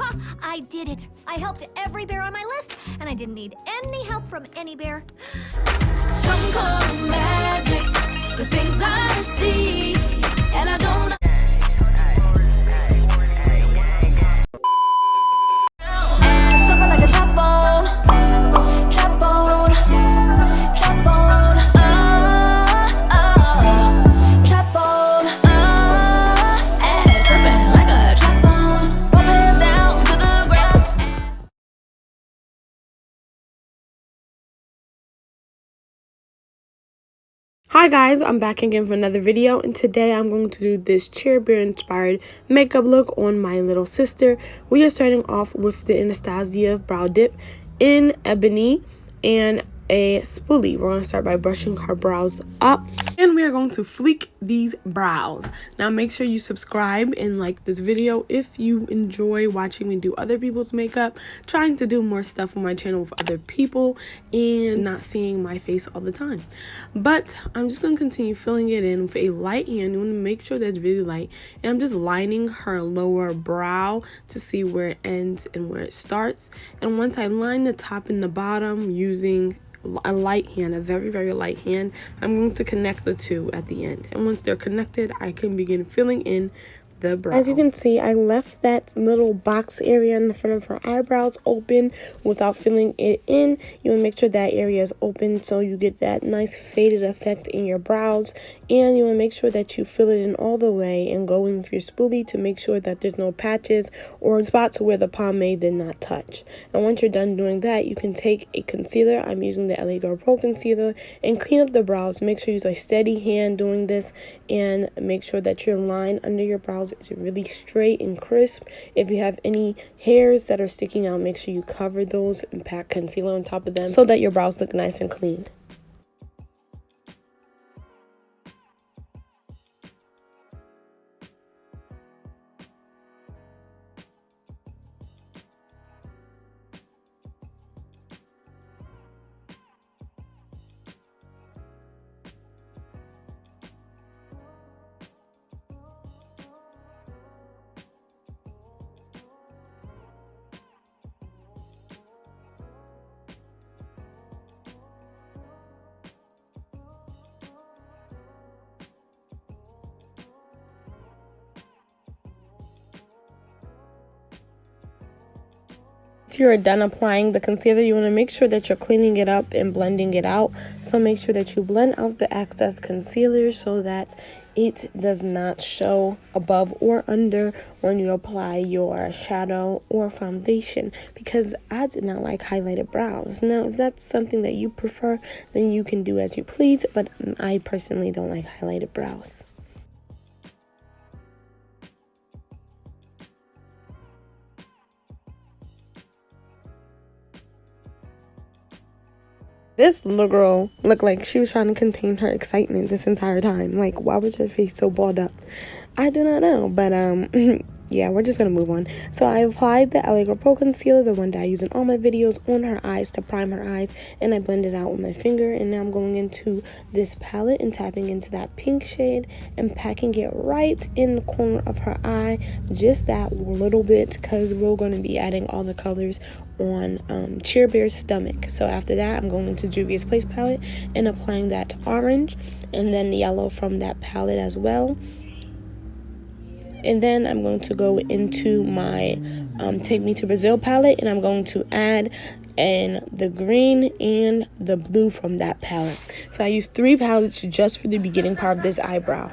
Ha! I did it. I helped every bear on my list, and I didn't need any help from any bear. Some call it magic, the things I see, and I don't. Like a trap phone, trap phone, trap phone, trap phone, tripping like a trap phone, both hands down to the ground. Hi guys, I'm back again for another video, and today I'm going to do this Cheer Bear inspired makeup look on my little sister. We are starting off with the Anastasia brow dip in ebony and a spoolie. We're going to start by brushing her brows up, and we are going to fleek these brows. Now make sure you subscribe and like this video if you enjoy watching me do other people's makeup, trying to do more stuff on my channel with other people and not seeing my face all the time. But I'm just going to continue filling it in with a light hand. You want to make sure that's really light, and I'm just lining her lower brow to see where it ends and where it starts. And once I line the top and the bottom using a light hand, a very light hand, I'm going to connect the two at the end, and once they're connected I can begin filling in the brow. As you can see, I left that little box area in the front of her eyebrows open without filling it in. You want to make sure that area is open so you get that nice faded effect in your brows, and you want to make sure that you fill it in all the way and go in with your spoolie to make sure that there's no patches or spots where the pomade did not touch. And once you're done doing that, you can take a concealer. I'm using the LA Girl Pro concealer, and clean up the brows. Make sure you use a steady hand doing this, and make sure that your line under your brows is really straight and crisp. If you have any hairs that are sticking out, make sure you cover those and pack concealer on top of them so that your brows look nice and clean. After you're done applying the concealer, you want to make sure that you're cleaning it up and blending it out. So make sure that you blend out the excess concealer so that it does not show above or under when you apply your shadow or foundation, because I do not like highlighted brows. Now, if that's something that you prefer, then you can do as you please, but I personally don't like highlighted brows. This little girl looked like she was trying to contain her excitement this entire time. Like, why was her face so balled up? I do not know, but yeah, we're just gonna move on. So I applied the LA Girl Pro concealer, the one that I use in all my videos, on her eyes to prime her eyes, and I blended it out with my finger. And now I'm going into this palette and tapping into that pink shade and packing it right in the corner of her eye, just that little bit, because we're going to be adding all the colors on Cheer Bear's stomach. So after that, I'm going into Juvia's Place palette and applying that orange and then yellow from that palette as well. And then I'm going to go into my Take Me to Brazil palette, and I'm going to add in the green and the blue from that palette. So I used 3 palettes just for the beginning part of this eyebrow.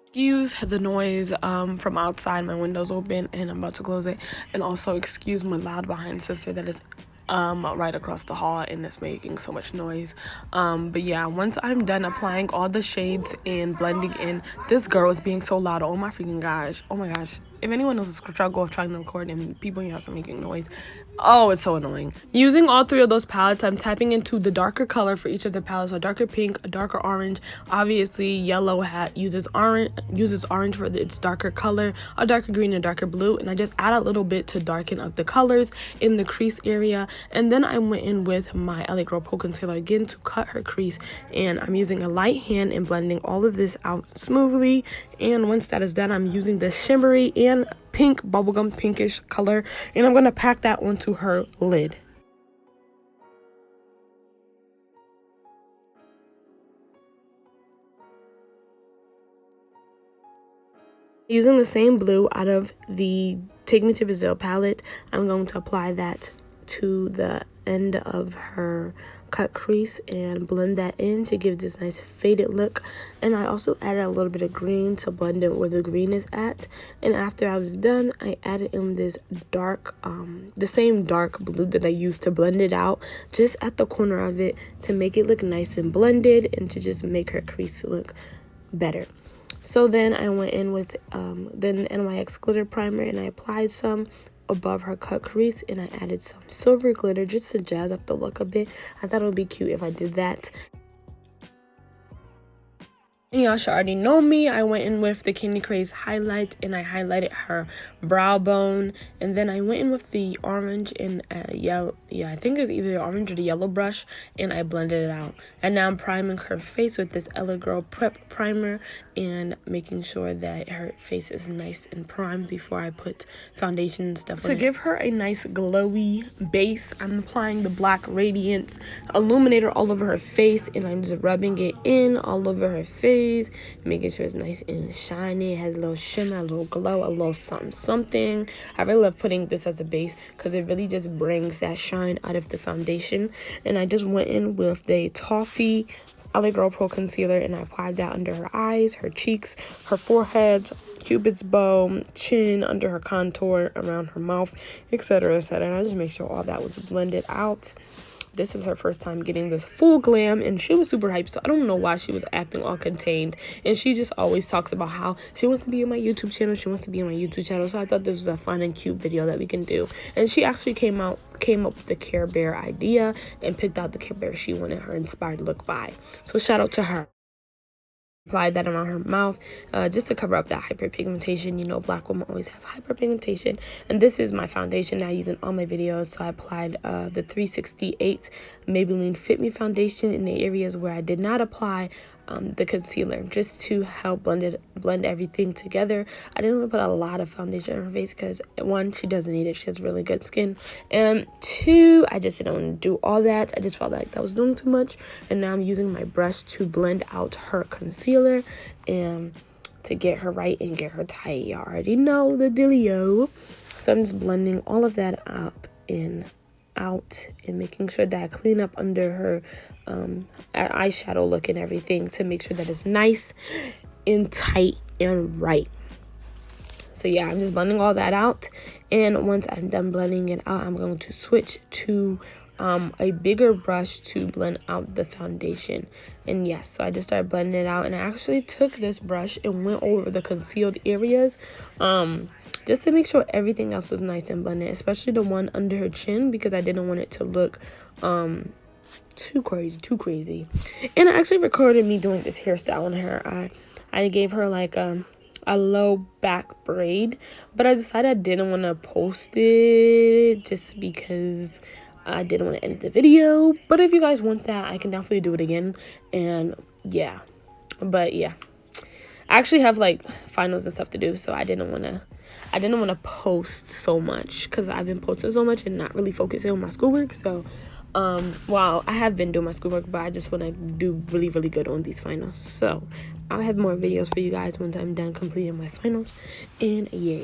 Excuse the noise from outside. My window's open and I'm about to close it. And also excuse my loud behind sister that is right across the hall and it's making so much noise. But yeah, once I'm done applying all the shades and blending in, this girl is being so loud. Oh my freaking gosh. Oh my gosh. If anyone knows the struggle of trying to record and people in your house are making noise, oh, it's so annoying. Using all 3 of those palettes, I'm tapping into the darker color for each of the palettes. So a darker pink, a darker orange. Obviously, yellow hat uses orange for its darker color, a darker green, and a darker blue. And I just add a little bit to darken up the colors in the crease area. And then I went in with my LA Girl Pro concealer again to cut her crease. And I'm using a light hand and blending all of this out smoothly. And once that is done, I'm using the shimmery and tan pink, bubblegum pinkish color, and I'm going to pack that onto her lid. Using the same blue out of the Take Me to Brazil palette, I'm going to apply that to the end of her cut crease and blend that in to give this nice faded look. And I also added a little bit of green to blend it where the green is at. And after I was done, I added in this dark, the same dark blue that I used to blend it out, just at the corner of it to make it look nice and blended and to just make her crease look better. So then I went in with the NYX glitter primer and I applied some above her cut crease, and I added some silver glitter just to jazz up the look a bit. I thought it would be cute if I did that. And y'all should already know me. I went in with the Candy Craze highlight and I highlighted her brow bone. And then I went in with the orange and yellow. Yeah, I think it's either the orange or the yellow brush. And I blended it out. And now I'm priming her face with this Ella Girl Prep Primer. And making sure that her face is nice and primed before I put foundation and stuff on it. To give her a nice glowy base, I'm applying the Black Radiance Illuminator all over her face. And I'm just rubbing it in all over her face. Making sure it's nice and shiny. It has a little shimmer, a little glow, a little something. I really love putting this as a base because it really just brings that shine out of the foundation. And I just went in with the Toffee LA Girl Pro Concealer and I applied that under her eyes, her cheeks, her forehead, Cupid's bow, chin, under her contour, around her mouth, etc., etc. And I just make sure all that was blended out. This is her first time getting this full glam, and she was super hyped, so I don't know why she was acting all contained. And she just always talks about how she wants to be on my YouTube channel. She wants to be on my YouTube channel. So I thought this was a fun and cute video that we can do. And she actually came up with the Care Bear idea and picked out the Care Bear she wanted her inspired look by. So shout out to her. Applied that around her mouth just to cover up that hyperpigmentation. You know, black women always have hyperpigmentation. And this is my foundation that I use in all my videos. So I applied the 368 Maybelline Fit Me foundation in the areas where I did not apply the concealer, just to help blend everything together. I didn't want to put a lot of foundation on her face because, one, she doesn't need it. She has really good skin. And two, I just didn't want to do all that. I just felt like that was doing too much. And now I'm using my brush to blend out her concealer and to get her right and get her tight. Y'all already know the dealio. So I'm just blending all of that up and out and making sure that I clean up under her eyeshadow look and everything to make sure that it's nice and tight and right. So yeah, I'm just blending all that out, and once I'm done blending it out, I'm going to switch to a bigger brush to blend out the foundation. And yes, so I just started blending it out, and I actually took this brush and went over the concealed areas just to make sure everything else was nice and blended, especially the one under her chin, because I didn't want it to look too crazy. And I actually recorded me doing this hairstyle on her. I gave her like a low back braid, but I decided I didn't want to post it just because I didn't want to end the video. But if you guys want that, I can definitely do it again. And yeah, but yeah, I actually have like finals and stuff to do, so I didn't want to post so much because I've been posting so much and not really focusing on my schoolwork. So well, I have been doing my schoolwork, but I just want to do really good on these finals. So I'll have more videos for you guys once I'm done completing my finals. And yeah,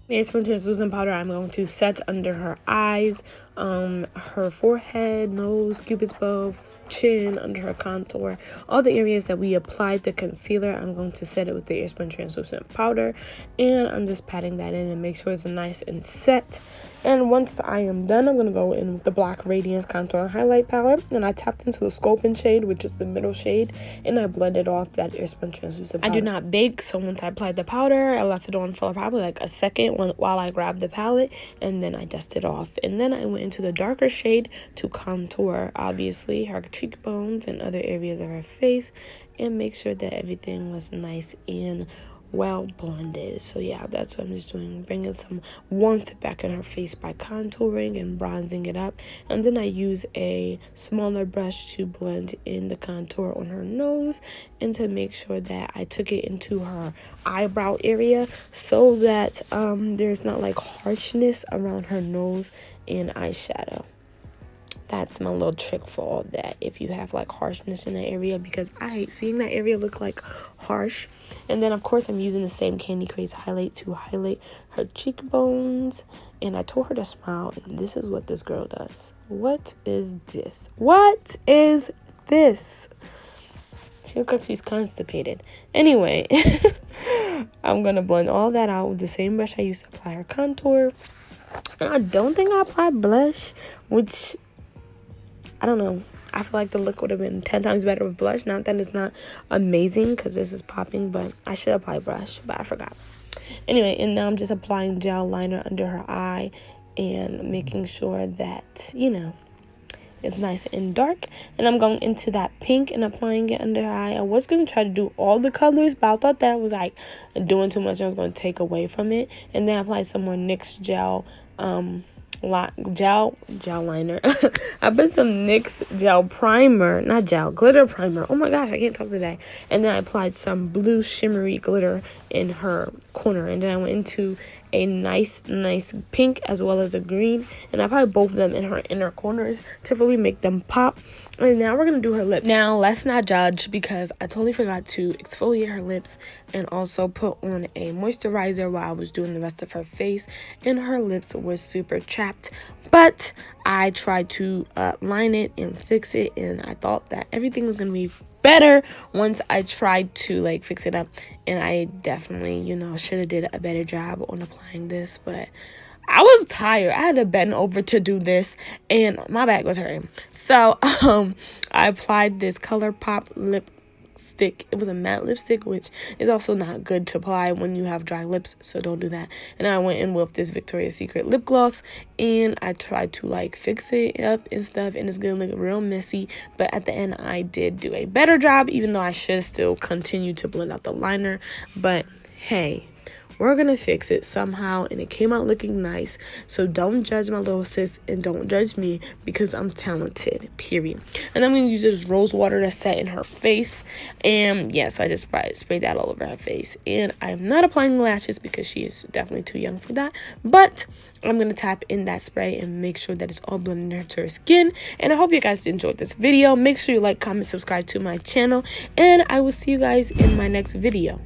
the Spring translucent powder I'm going to set under her eyes, her forehead, nose, Cupid's bow, chin, under her contour, all the areas that we applied the concealer. I'm going to set it with the Airspun translucent powder, and I'm just patting that in and make sure it's nice and set. And once I am done, I'm going to go in with the Black Radiance Contour and Highlight Palette, and I tapped into the Sculpin shade, which is the middle shade, and I blended off that Airspun translucent powder. I do not bake, so once I applied the powder, I left it on for probably like a second while I grabbed the palette, and then I dusted off. And then I went into the darker shade to contour, obviously, her cheekbones and other areas of her face, and make sure that everything was nice and well blended. So yeah, that's what I'm just doing, bringing some warmth back in her face by contouring and bronzing it up. And then I use a smaller brush to blend in the contour on her nose and to make sure that I took it into her eyebrow area so that there's not like harshness around her nose and eyeshadow. That's my little trick for all that, if you have like harshness in the area, because I hate seeing that area look like harsh. And then of course I'm using the same Candy Craze highlight to highlight her cheekbones, and I told her to smile, and this is what this girl does. What is this? What is this? She looks like she's constipated. Anyway, I'm gonna blend all that out with the same brush I used to apply her contour. And I don't think I applied blush, which I don't know. I feel like the look would have been 10 times better with blush. Not that it's not amazing, because this is popping, but I should apply brush, but I forgot. Anyway, and now I'm just applying gel liner under her eye and making sure that, you know, it's nice and dark. And I'm going into that pink and applying it under her eye. I was going to try to do all the colors, but I thought that was like doing too much. I was going to take away from it. And then apply some more NYX gel gel liner. I put some NYX gel primer, not gel, glitter primer. Oh my gosh, I can't talk today. And then I applied some blue shimmery glitter in her corner, and then I went into a nice pink as well as a green, and I applied both of them in her inner corners to really make them pop. And now we're gonna do her lips. Now let's not judge, because I totally forgot to exfoliate her lips and also put on a moisturizer while I was doing the rest of her face, and her lips was super chapped, but I tried to line it and fix it, and I thought that everything was gonna be better once I tried to like fix it up. And I definitely, you know, should have did a better job on applying this, but I was tired. I had to bend over to do this, and my back was hurting. So I applied this ColourPop lipstick. It was a matte lipstick, which is also not good to apply when you have dry lips, so don't do that. And I went in with this Victoria's Secret lip gloss, and I tried to like fix it up and stuff, and it's gonna look real messy, but at the end I did do a better job, even though I should still continue to blend out the liner. But hey, we're gonna fix it somehow, and it came out looking nice. So don't judge my little sis, and don't judge me, because I'm talented, period. And I'm gonna use this rose water to set in her face, and yeah, so I just sprayed that all over her face. And I'm not applying lashes because she is definitely too young for that, but I'm gonna tap in that spray and make sure that it's all blended into her skin. And I hope you guys enjoyed this video. Make sure you like, comment, subscribe to my channel, and I will see you guys in my next video.